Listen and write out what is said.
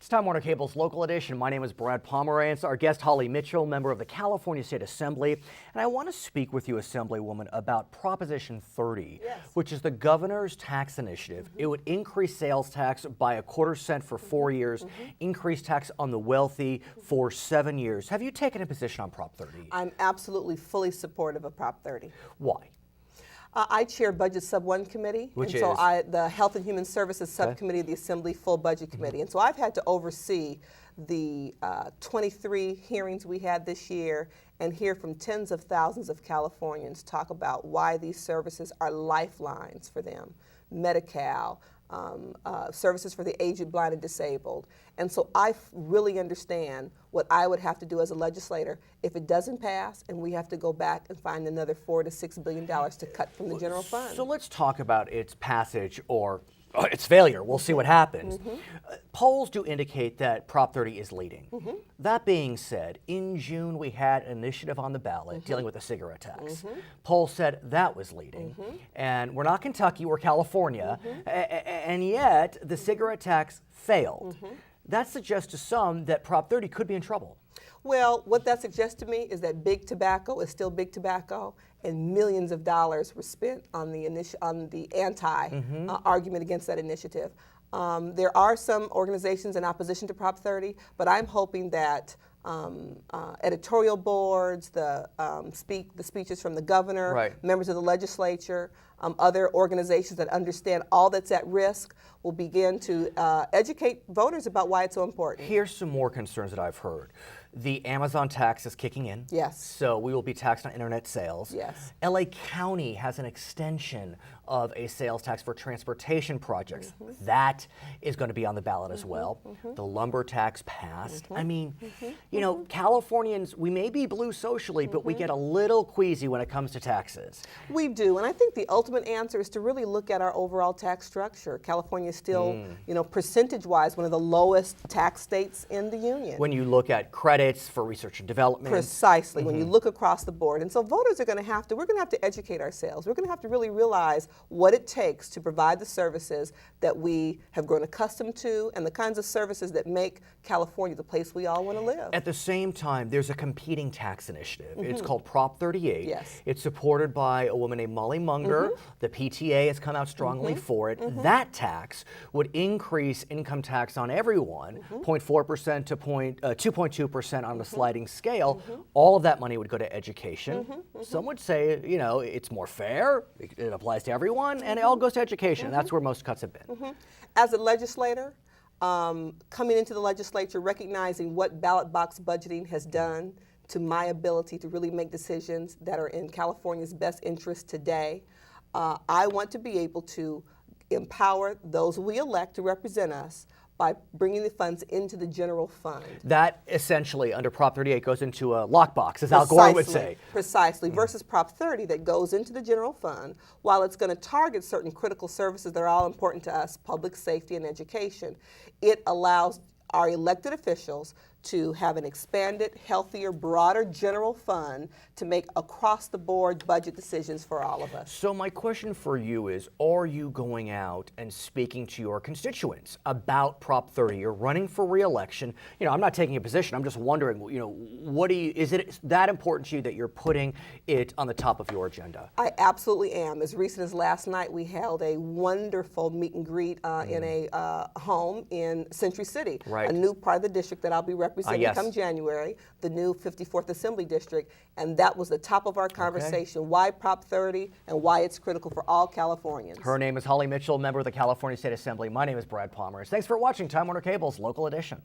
It's Time Warner Cable's Local Edition. My name is Brad Pomerance. Our guest, Holly Mitchell, member of the California State Assembly. And I want to speak with you, Assemblywoman, about Proposition 30, which is the governor's tax initiative. It would increase sales tax by a quarter-cent for 4 years, increase tax on the wealthy for 7 years. Have you taken a position on Prop 30? I'm absolutely fully supportive of Prop 30. Why? I chair Budget Sub-1 Committee, Which and so is? the Health and Human Services Subcommittee of the Assembly Full Budget Committee. And so I've had to oversee the 23 hearings we had this year and hear from tens of thousands of Californians talk about why these services are lifelines for them. Medi-Cal, services for the aged, blind, and disabled. And so I really understand what I would have to do as a legislator if it doesn't pass and we have to go back and find another $4 to $6 billion to cut from the general fund. So let's talk about its passage or its failure. We'll see what happens. Polls do indicate that Prop 30 is leading. That being said, in June we had an initiative on the ballot dealing with the cigarette tax. Polls said that was leading. And we're not Kentucky, we're California. And yet the cigarette tax failed. That suggests to some that Prop 30 could be in trouble. Well, what that suggests to me is that big tobacco is still big tobacco, and millions of dollars were spent on the anti-argument against that initiative. There are some organizations in opposition to Prop 30, but I'm hoping that editorial boards, the speeches from the governor, members of the legislature, other organizations that understand all that's at risk will begin to educate voters about why it's so important. Here's some more concerns that I've heard. The Amazon tax is kicking in. Yes. So we will be taxed on internet sales. Yes. LA County has an extension of a sales tax for transportation projects. That is going to be on the ballot as well. The lumber tax passed. I mean, you know, Californians, we may be blue socially, but we get a little queasy when it comes to taxes. We do, and I think the ultimate answer is to really look at our overall tax structure. California is still, you know, percentage-wise, one of the lowest tax states in the union. When you look at credits for research and development. Precisely, when you look across the board. And so voters are going to have to, we're going to have to educate ourselves. We're going to have to really realize what it takes to provide the services that we have grown accustomed to and the kinds of services that make California the place we all want to live. At the same time, there's a competing tax initiative. It's called Prop 38. Yes. It's supported by a woman named Molly Munger. The PTA has come out strongly for it. That tax would increase income tax on everyone, 0.4% to 2.2% on the sliding scale. All of that money would go to education. Some would say, you know, it's more fair, it applies to everyone, and it all goes to education. That's where most cuts have been. As a legislator, coming into the legislature, recognizing what ballot box budgeting has done to my ability to really make decisions that are in California's best interest today, I want to be able to empower those we elect to represent us by bringing the funds into the general fund. That essentially, under Prop 38, goes into a lockbox, as Al Gore would say. Precisely, versus Prop 30 that goes into the general fund, while it's going to target certain critical services that are all important to us, public safety and education, it allows our elected officials to have an expanded, healthier, broader general fund to make across-the-board budget decisions for all of us. So my question for you is, are you going out and speaking to your constituents about Prop 30? You're running for re-election. You know, I'm not taking a position. I'm just wondering, you know, is it that important to you that you're putting it on the top of your agenda? I absolutely am. As recent as last night, we held a wonderful meet and greet in a home in Century City, a new part of the district that I'll be representing come January, the new 54th Assembly District, and that was the top of our conversation, why Prop 30 and why it's critical for all Californians. Her name is Holly Mitchell, member of the California State Assembly. My name is Brad Pomerance. Thanks for watching Time Warner Cable's Local Edition.